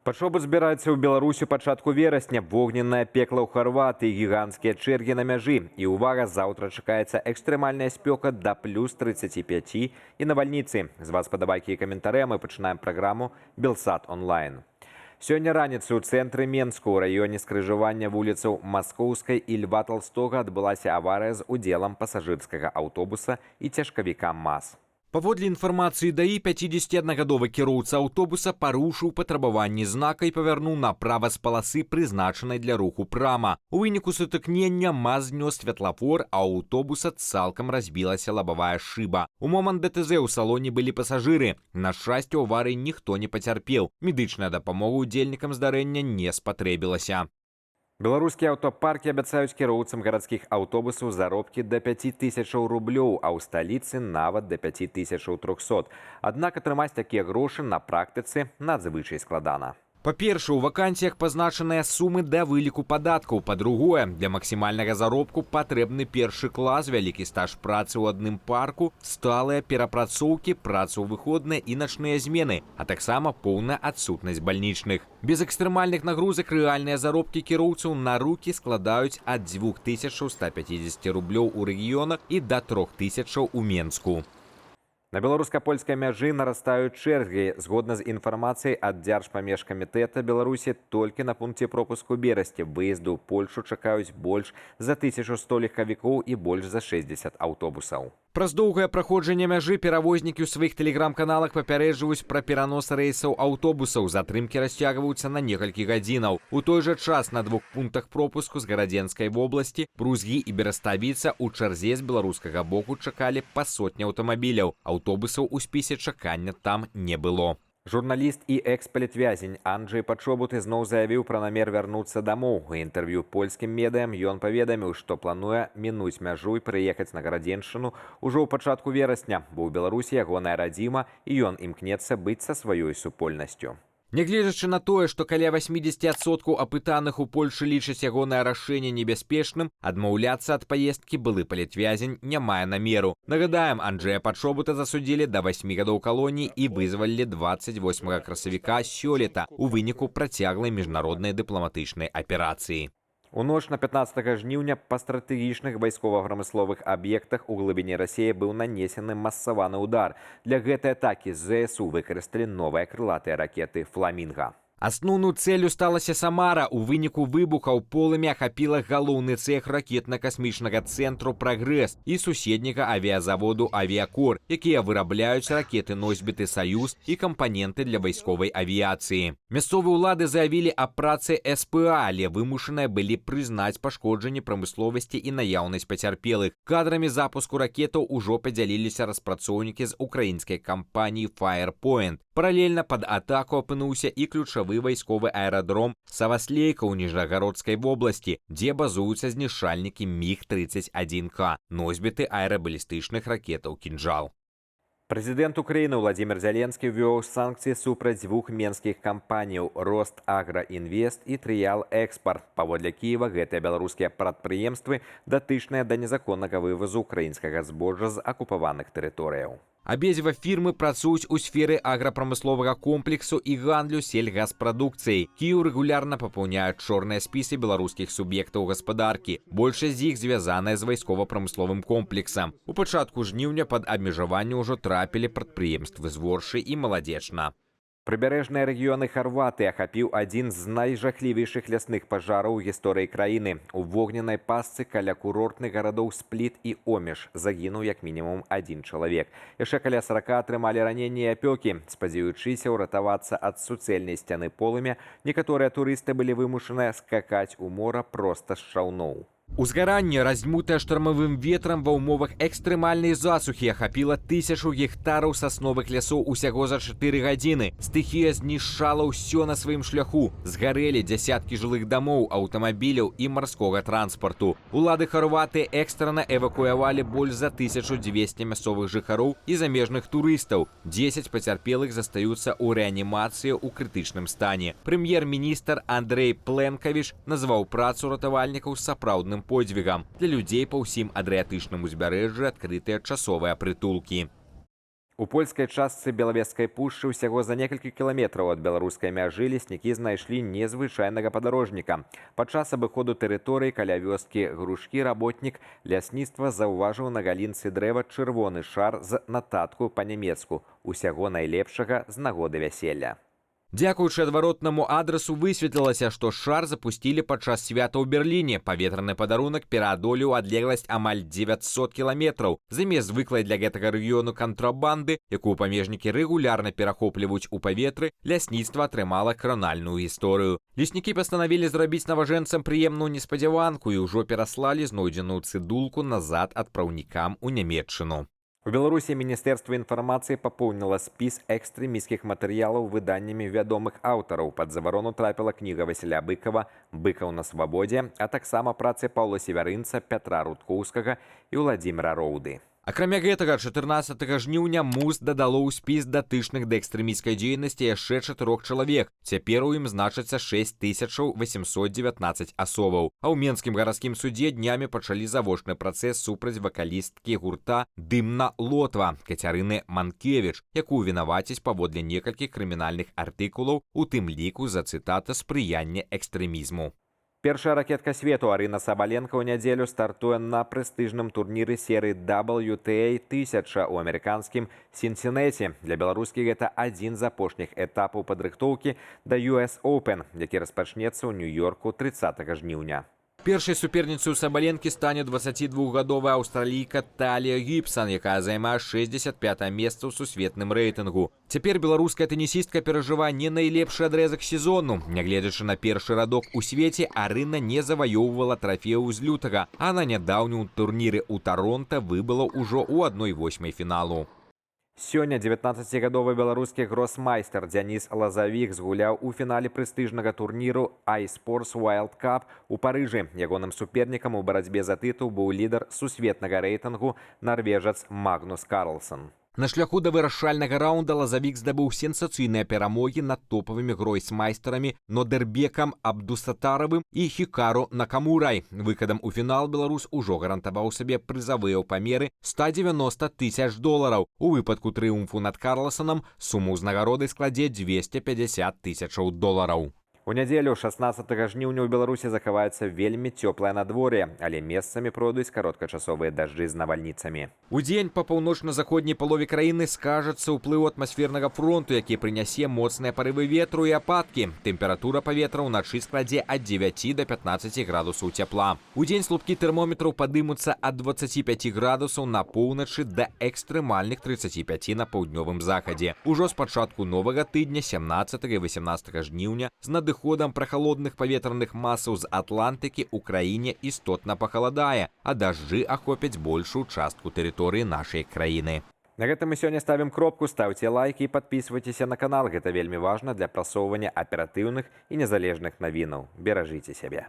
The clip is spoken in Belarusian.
Пачобы збіраецца ў Беларусі пачатку верасня, вогненнае пекла ў Харватыі, гіганцкія чэргі на мяжы. І увага, заўтра чакаецца экстрэмальная спёка да плюс 35 і навальніцы. З вас падабайкі і каментары, а мы пачынаем праграму «Белсат онлайн». Сёння раніцай у цэнтры Менску, ў раёне скрыжавання вуліцаў Маскоўскай і Льва Толстога адбылася аварыя з удзелам пасажырскага аўтобуса і цяжкавіка МАЗ. Паводле інфармацыі ДАІ, 51-гадовы кіроўца аўтобуса парушыў патрабаванні знака і павярнуў направа з паласы, прызначанай для руху прама. У выніку сутыкнення МАЗ знёс святлафор, а ў аўтобуса цалкам разбілася лабавая шыба. У момант ДТЗ ў салоне былі пасажыры. На шчасце, у аварыі ніхто не пацярпеў. Медычная дапамога ўдзельнікам здарэння не спатрэбілася. Беларускія аўтапаркі абяцаюць кіроўцам гарадскіх аўтобусаў заробкі да 5000 рублёў, а ў сталіцы нават да 5300. Аднак атрымаць такія грошы на практыцы надзвычай складана. Па-першае, у вакансіях пазначаныя сумы да выліку падаткаў. Па-другое, для максімальнага заробку патрэбны першы клас, вялікі стаж працы ў адным парку, сталыя перапрацоўкі, праца ў выходныя і начныя змены, а таксама поўная адсутнасць бальнічных. Без экстрэмальных нагрузак рэальныя заробкі кіроўцаў на рукі складаюць ад 2150 рублёў у рэгіёнах і да 3000 у Менску. На беларуска-польскай мяжы нарастаюць чэргі. Згодна з інфармацыяй ад Дзяржпамежкамітэта Беларусі, толькі на пункце пропуску Берасці выезду ў Польшу чакаюць больш за 1100 легкавікоў і больш за 60 аўтобусаў. Праз доўгае праходжанне мяжы перавознікі ў сваіх тэлеграм-каналах папярэджваюць пра перанос рэйсаў аўтобусаў. Затрымкі расцягваюцца на некалькі гадзінаў. У той жа час на двух пунктах пропуску з Гарадзенскай вобласці, Прузгі і Бераставіца у чарзе з беларускага боку чакалі па сотні аўтамабіляў. Аўтобусаў у спісе чакання там не было. Журналіст і экс-палітвязень Анджэй Пачобут ізноў заявіў пра намер вярнуцца дамоў. У інтэрв'ю польскім медыям ён паведаміў, што плануе мінуць мяжу і прыехаць на Гарадзеншчыну ўжо ў пачатку верасня, бо ў Беларусі ягоная радзіма і ён імкнецца быць са сваёй супольнасцю. Нягледзячы на тое, што каля 80% апытаных у Польшы лічаць ягонае рашэнне небяспечным, адмаўляцца ад паездкі былы палітвязень не мае намеру. Нагадаем, Анджэя Пачобута засудзілі да 8 гадоў калоніі і вызвалілі 28 красавіка сёлета у выніку працяглай міжнароднай дыпламатычнай аперацыі. У ноч на 15 жніўня па стратэгічных вайскова-прамысловых аб'ектах у глыбіні Расіі быў нанесены масаваны ўдар. Для гэтай атакі ЗСУ выкарысталі новыя крылатыя ракеты «Фламінга». Асноўную цэлю сталася Самара. У выніку выбухаў полымя ахапіла галоўны цэх ракетна-касмічнага цэнтру «Прагрэс» і суседняга авіязаводу «Авіакор», якія вырабляюць ракеты-носьбіты «Саюз» і кампаненты для вайсковай авіяцыі. Мясцовыя ўлады заявілі аб працы СПА, але вымушаныя былі прызнаць пашкоджанне прамысловасці і наяўнасць пацярпелых. Кадрамі запуску ракетаў ужо падзяліліся распрацоўнікі з украінскай кампаніі «Firepoint». Паралельна пад атаку апынуўся і ключавы вайсковы аэрадром Саваслейка ў Ніжнегародскай вобласці, дзе базуюцца знішчальнікі МіГ-31К, носьбіты аэрабалістычных ракетаў «Кінжал». Прэзідэнт Украіны Владзімір Зяленскі ввёў санкцыі супраць двух менскіх кампаніяў «Ростаграінвест» і «Трыял Экспарт». Паводле Кіева, гэтыя беларускія прадпрыемствы датычныя да незаконнага вывазу украінскага збожжа з акупаваных тэрыторыяў. Абедзве фірмы працуюць у сферы аграпрамысловага комплексу і гандлю сельгаспрадукцыяй. Кіеў рэгулярна папаўняе чорныя спісы беларускіх суб'ектаў гаспадаркі. Большасць з іх звязаная з вайскова-прамысловым комплексам. У пачатку жніўня пад абмежаванне ўжо трапілі прадпрыемствы з Воршы і Маладзечна. Прыбярэжныя рэгіёны Харватыі ахапіў адзін з найжахлівейшых лясных пажараў у гісторыі краіны. У вогненнай пастцы каля курортных гарадоў Спліт і Омеш загінуў як мінімум адзін чалавек. Яшчэ каля 40 атрымалі раненні і апёкі. Спадзяючыся ўратавацца ад суцэльнай сцяны полымя, некаторыя турысты былі вымушаныя скакаць у мора проста з чаўноў. Узгаранне, раздзьмутае штармавым ветрам ва ўмовах экстрэмальнай засухі, ахапіла 1000 гектараў сасновых лясоў усяго за 4 гадзіны. Стыхія знішчала ўсё на сваім шляху. Згарэлі дзясяткі жылых дамоў, аўтамабіляў і марскога транспарту. Улады Харватыі экстрана эвакуявалі больш за 1200 мясцовых жыхароў і замежных турыстаў. 10 пацярпелых застаюцца ў рэанімацыі ў крытычным стане. Прэм'ер-міністр Андрэй Пленкавіч назваў працу ратавальнікаў сапраўдным подзвігам. Для людзей па ўсім адрыятычным узбярэжжы адкрытыя часовыя прытулкі. У польскай частцы Белавежскай пушчы ўсяго за некалькі кіламетраў ад беларускай мяжы леснікі знайшлі незвычайнага падарожніка. Падчас абыходу тэрыторыі каля вёскі Грушкі работнік лясніцтва заўважыў на галінцы дрэва чырвоны шар з нататку па-нямецку «Усяго найлепшага з нагоды вяселля». Дзякуючы адваротнаму адрасу высветлілася, што шар запусцілі падчас свята ў Берліне. Паветраны падарунак пераадолеў адлегласць амаль 900 кіламетраў. Замест звыклай для гэтага рэгіёну кантрабанды, якую памежнікі рэгулярна перахопліваюць у паветры, лясніцтва атрымала кранальную гісторыю. Леснікі пастанавілі зрабіць наважэнцам прыемную неспадзяванку і ўжо пераслалі знойдзеную цыдулку назад адпраўнікам у Нямецчыну. У Беларусі Міністэрства інфармацыі папоўніла спіс экстрэмісцкіх матэрыялаў выданнямі вядомых аўтараў. Пад забарону трапіла кніга Васіля Быкава «Быкаў на свабодзе», а таксама працы Паўла Севярынца, Пятра Рудкоўскага і Ўладзіміра Роўды. Акрамя гэтага, 14 жніўня МУЗ дадало ў спіс датычных да экстрэмісцкай дзейнасці яшчэ 4 чалавек. Цяпер у ім значыцца 6819 асобаў. А ў Менскім гарадскім судзе днямі пачалі завочны працэс супраць вакалісткі гурта «Дымна Лотва» Кацярыны Манкевіч, якую вінавацяць паводле некалькіх крымінальных артыкулаў, у тым ліку за цытата «спрыянне экстрэмізму». Першая ракетка свету Арына Сабаленка ў нядзелю стартуе на прэстыжным турніры серыі WTA 1000 у амерыканскім Сінсінэці. Для беларускі гэта адзін з апошніх этапаў падрыхтоўкі да US Open, які распачнецца ў Нью-Йорку 30 жніўня. Першай суперніцай Сабаленкі стане 22гадовая аўстралійка Талія Гібсан, якая займае 65-е месца ў сусветным рэйтынгу. Цяпер беларуская тэнісістка перажывае не найлепшы адрезак сезону. Нягледзячы на першы радок у свеце, Арына не заваёўвала трафею з лютага, а на нядаўнім турніры ў Таронта выбыла ўжо ў 1/8 фіналу. Сёння 19гадовы беларускі гросмайстер Дзяніс Лазавік згуляў у фінале прэстыжнага турніру iSports Wild Cup у Парыжы. Ягоным супернікам у барацьбе за тытул быў лідар сусветнага рэйтынгу нарвежац Магнус Карлсон. На шляху да вырашальнага раунда Лазавік здабыў сенсацыйныя перамогі над топавымі гройсмайстарамі Нодербекам Абдусатаравым і Хікару Накамурай. Выхадам у фінал беларус ужо гарантаваў сабе прызавыя ў памеры $190 000. У выпадку трыумфу над Карлсонам суму ўзнагароды складзе $250 000. У нядзелю 16 жніўня ў Беларусі захаваецца вельмі цёплае надвор'е, але месцамі пройдуць кароткачасовыя дажджы з навальніцамі. Удзень па паўночна-заходняй палове краіны скажацца ўплыў атмасфернага фронту, які прынясе моцныя парывы ветру і ападкі. Тэмпература паветра ўначы складзе ад 9 до 15 градусаў цяпла. Удзень слупкі тэрмометраў падымуцца ад 25 градусаў на поўначы да экстрэмальных 35 на паўднёвым захадзе. Ужо з пачатку новага тыдня 17 і 18 жніўня з надыходам прахалодных паветраных масаў з Атлантыкі ў краіне істотна пахаладае, а дажджы ахопяць большую частку тэрыторыі нашай краіны. На гэтым мы сёння ставім кропку, ставце лайки і падпісвайцеся на канал. Гэта вельмі важна для прасоўвання аператыўных і незалежных навінаў. Беражыце сябе.